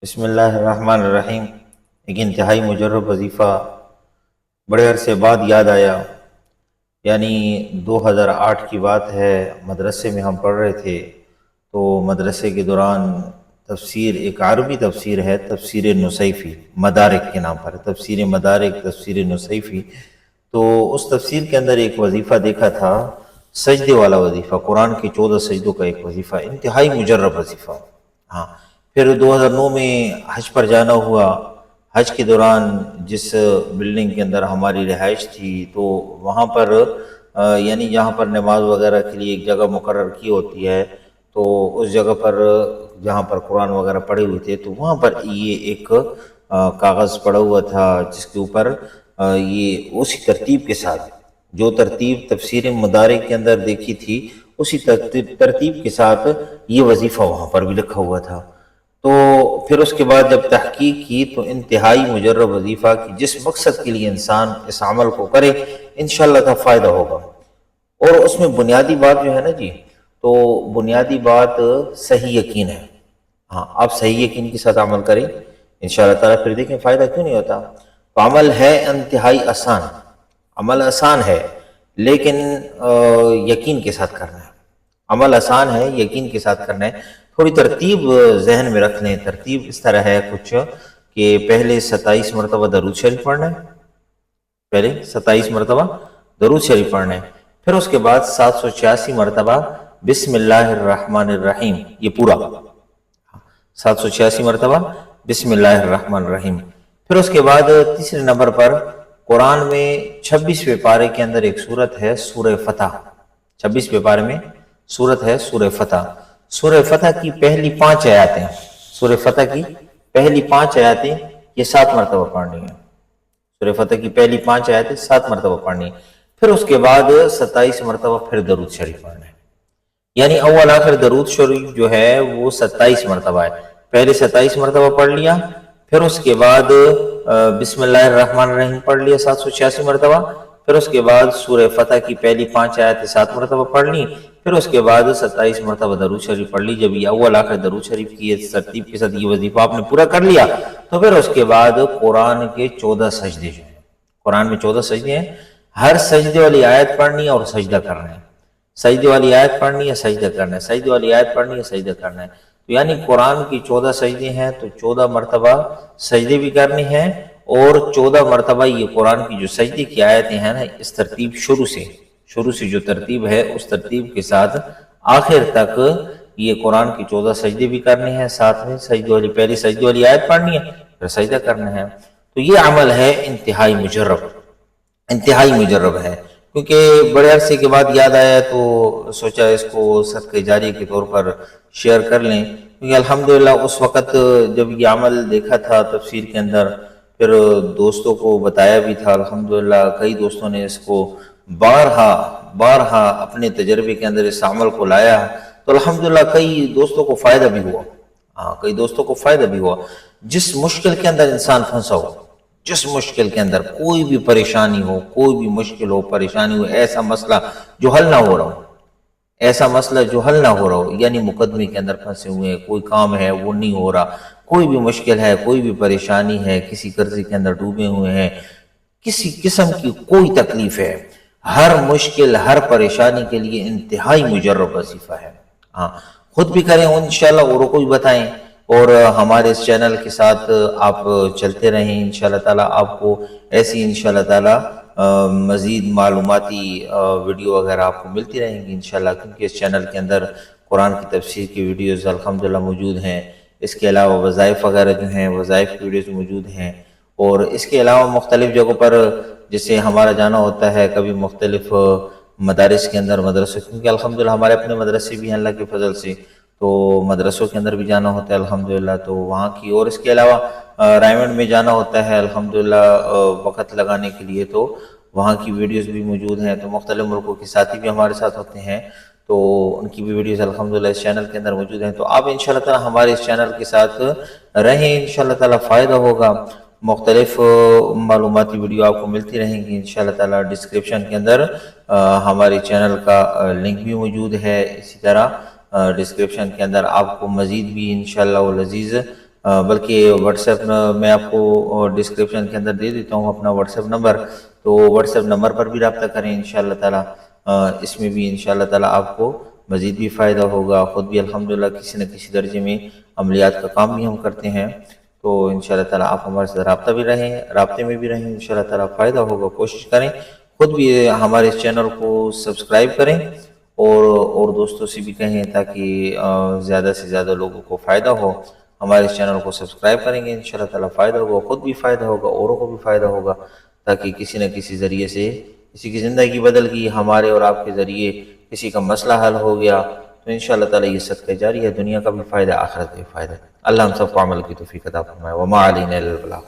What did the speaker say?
بسم اللہ الرحمن الرحیم۔ ایک انتہائی مجرب وظیفہ بڑے عرصے بعد یاد آیا، یعنی 2008 کی بات ہے۔ مدرسے میں ہم پڑھ رہے تھے تو مدرسے کے دوران تفسیر، ایک عربی تفسیر ہے، تفسیر نصیفی، مدارک کے نام پر تفسیر مدارک، تفسیر نصیفی۔ تو اس تفسیر کے اندر ایک وظیفہ دیکھا تھا، سجدے والا وظیفہ، قرآن کے 14 سجدوں کا ایک وظیفہ، انتہائی مجرب وظیفہ۔ ہاں، پھر 2009 میں حج پر جانا ہوا۔ حج کے دوران جس بلڈنگ کے اندر ہماری رہائش تھی تو وہاں پر یعنی جہاں پر نماز وغیرہ کے لیے ایک جگہ مقرر کی ہوتی ہے، تو اس جگہ پر جہاں پر قرآن وغیرہ پڑے ہوئے تھے تو وہاں پر یہ ایک کاغذ پڑا ہوا تھا جس کے اوپر یہ اسی ترتیب کے ساتھ، جو ترتیب تفسیر مدارک کے اندر دیکھی تھی اسی ترتیب کے ساتھ یہ وظیفہ وہاں پر بھی لکھا ہوا تھا۔ تو پھر اس کے بعد جب تحقیق کی تو انتہائی مجرب وظیفہ کہ جس مقصد کے لیے انسان اس عمل کو کرے انشاءاللہ کا فائدہ ہوگا۔ اور اس میں بنیادی بات جو ہے نا جی، تو بنیادی بات صحیح یقین ہے۔ ہاں، آپ صحیح یقین کے ساتھ عمل کریں انشاءاللہ تعالیٰ، پھر دیکھیں فائدہ کیوں نہیں ہوتا۔ تو عمل ہے انتہائی آسان، عمل آسان ہے لیکن یقین کے ساتھ کرنا ہے۔ عمل آسان ہے، یقین کے ساتھ کرنا ہے۔ تھوڑی ترتیب ذہن میں رکھ لیں۔ ترتیب اس طرح ہے کچھ کہ پہلے 27 مرتبہ درود شریف پڑھنا ہے، پہلے 27 مرتبہ درود شریف پڑھنا ہے، پھر اس کے بعد 786 مرتبہ بسم اللہ الرحمن الرحیم، یہ پورا 786 مرتبہ بسم اللہ الرحمن الرحیم۔ پھر اس کے بعد تیسرے نمبر پر قرآن میں 26ویں پارے کے اندر ایک سورت ہے سورہ فتح، 26ویں پارے میں سورت ہے سورہ فتح۔ سورہ فتح کی پہلی 5 آیاتیں، سورہ فتح کی پہلی 5 آیاتیں یہ 7 مرتبہ پڑھنی ہیں۔ سورہ فتح کی پہلی 5 آیاتیں 7 مرتبہ پڑھنی ہیں، پھر اس کے بعد 27 مرتبہ پھر درود شریف پڑھنا ہے۔ یعنی اول آخر درود شریف جو ہے وہ 27 مرتبہ ہے۔ پہلے 27 مرتبہ پڑھ لیا، پھر اس کے بعد بسم اللہ الرحمن الرحیم پڑھ لیا 786 مرتبہ، پھر اس کے بعد سورہ فتح کی پہلی 5 آیتیں 7 مرتبہ پڑھ لی، پھر اس کے بعد 27 مرتبہ درود شریف پڑھ لی۔ جب یہ اول آخر درود شریف کی ترتیب کے ساتھ یہ وظیفہ آپ نے پورا کر لیا تو پھر اس کے بعد قرآن کے 14 سجدے جو ہیں، قرآن میں 14 سجدے ہیں، ہر سجدے والی آیت پڑھنی ہے اور سجدہ کرنا ہے، سجدے والی آیت پڑھنی ہے سجدہ کرنا ہے، سجدے والی آیت پڑھنی ہے سجدہ کرنا ہے۔ تو یعنی قرآن کی 14 سجدے ہیں تو 14 مرتبہ سجدے بھی کرنے ہیں، اور 14 مرتبہ یہ قرآن کی جو سجدے کی آیتیں ہیں نا، اس ترتیب شروع سے جو ترتیب ہے اس ترتیب کے ساتھ آخر تک یہ قرآن کی 14 سجدے بھی کرنے ہیں، ساتھ میں سجدے والی پہلی سجدے والی آیت پڑھنی ہے پھر سجدہ کرنا ہے۔ تو یہ عمل ہے انتہائی مجرب، انتہائی مجرب ہے۔ کیونکہ بڑے عرصے کے بعد یاد آیا تو سوچا اس کو صدقہ جاریہ کے طور پر شیئر کر لیں، کیونکہ الحمدللہ اس وقت جب یہ عمل دیکھا تھا تفسیر کے اندر، پھر دوستوں کو بتایا بھی تھا، الحمدللہ کئی دوستوں نے اس کو بارہا اپنے تجربے کے اندر اس عمل کو لایا، تو الحمدللہ کئی دوستوں کو فائدہ بھی ہوا۔ کئی دوستوں کو فائدہ بھی ہوا۔ جس مشکل کے اندر انسان پھنسا ہو، جس مشکل کے اندر کوئی بھی پریشانی ہو، کوئی بھی مشکل ہو، پریشانی ہو، ایسا مسئلہ جو حل نہ ہو رہا ہو، ایسا مسئلہ جو حل نہ ہو رہا ہو، یعنی مقدمے کے اندر پھنسے ہوئے ہیں، کوئی کام ہے وہ نہیں ہو رہا، کوئی بھی مشکل ہے، کوئی بھی پریشانی ہے، کسی قرضے کے اندر ڈوبے ہوئے ہیں، کسی قسم کی کوئی تکلیف ہے، ہر مشکل ہر پریشانی کے لیے انتہائی مجرب وظیفہ ہے۔ خود بھی کریں انشاءاللہ، اوروں کو بھی بتائیں، اور ہمارے اس چینل کے ساتھ آپ چلتے رہیں انشاءاللہ تعالیٰ۔ آپ کو ایسی انشاءاللہ تعالیٰ مزید معلوماتی ویڈیو وغیرہ آپ کو ملتی رہیں گی انشاءاللہ، کیونکہ اس چینل کے اندر قرآن کی تفسیر کی ویڈیوز الحمدللہ موجود ہیں۔ اس کے علاوہ وظائف وغیرہ جو ہیں، وظائف کی ویڈیوز موجود ہیں، اور اس کے علاوہ مختلف جگہوں پر جیسے ہمارا جانا ہوتا ہے کبھی مختلف مدارس کے اندر، مدرسوں، کیونکہ الحمدللہ ہمارے اپنے مدرسے بھی ہیں اللہ کے فضل سے، تو مدرسوں کے اندر بھی جانا ہوتا ہے الحمدللہ، تو وہاں کی، اور اس کے علاوہ رائمنڈ میں جانا ہوتا ہے الحمدللہ وقت لگانے کے لیے، تو وہاں کی ویڈیوز بھی موجود ہیں۔ تو مختلف ملکوں کے ساتھی بھی ہمارے ساتھ ہوتے ہیں، تو ان کی بھی ویڈیوز الحمدللہ اس چینل کے اندر موجود ہیں۔ تو آپ انشاءاللہ تعالیٰ ہمارے اس چینل کے ساتھ رہیں، انشاءاللہ تعالیٰ فائدہ ہوگا۔ مختلف معلوماتی ویڈیو آپ کو ملتی رہیں گی انشاءاللہ تعالیٰ۔ ڈسکرپشن کے اندر ہمارے چینل کا لنک بھی موجود ہے، اسی طرح ڈسکرپشن کے اندر آپ کو مزید بھی انشاءاللہ العزیز بلکہ واٹس ایپ میں آپ کو ڈسکرپشن کے اندر دے دیتا ہوں اپنا واٹس ایپ نمبر، تو واٹس ایپ نمبر پر بھی رابطہ کریں انشاءاللہ تعالی۔ اس میں بھی انشاءاللہ تعالی آپ کو مزید بھی فائدہ ہوگا۔ خود بھی الحمدللہ کسی نہ کسی درجے میں عملیات کا کام بھی ہم کرتے ہیں، تو انشاءاللہ تعالی آپ ہمارے ساتھ رابطے میں بھی رہیں، انشاءاللہ تعالی فائدہ ہوگا۔ کوشش کریں خود بھی ہمارے اس چینل کو سبسکرائب کریں اور دوستوں سے بھی کہیں تاکہ زیادہ سے زیادہ لوگوں کو فائدہ ہو۔ ہمارے اس چینل کو سبسکرائب کریں گے انشاءاللہ تعالی فائدہ ہوگا، خود بھی فائدہ ہوگا، اوروں کو بھی فائدہ ہوگا، تاکہ کسی نہ کسی ذریعے سے کسی کی زندگی بدل گئی، ہمارے اور آپ کے ذریعے کسی کا مسئلہ حل ہو گیا، تو انشاءاللہ تعالی یہ صدقہ جاری ہے، دنیا کا بھی فائدہ، آخرت کا بھی فائدہ۔ اللہ ہم سب کو عمل کی توفیق عطا فرمائے۔ وما علینا الا البلاغ۔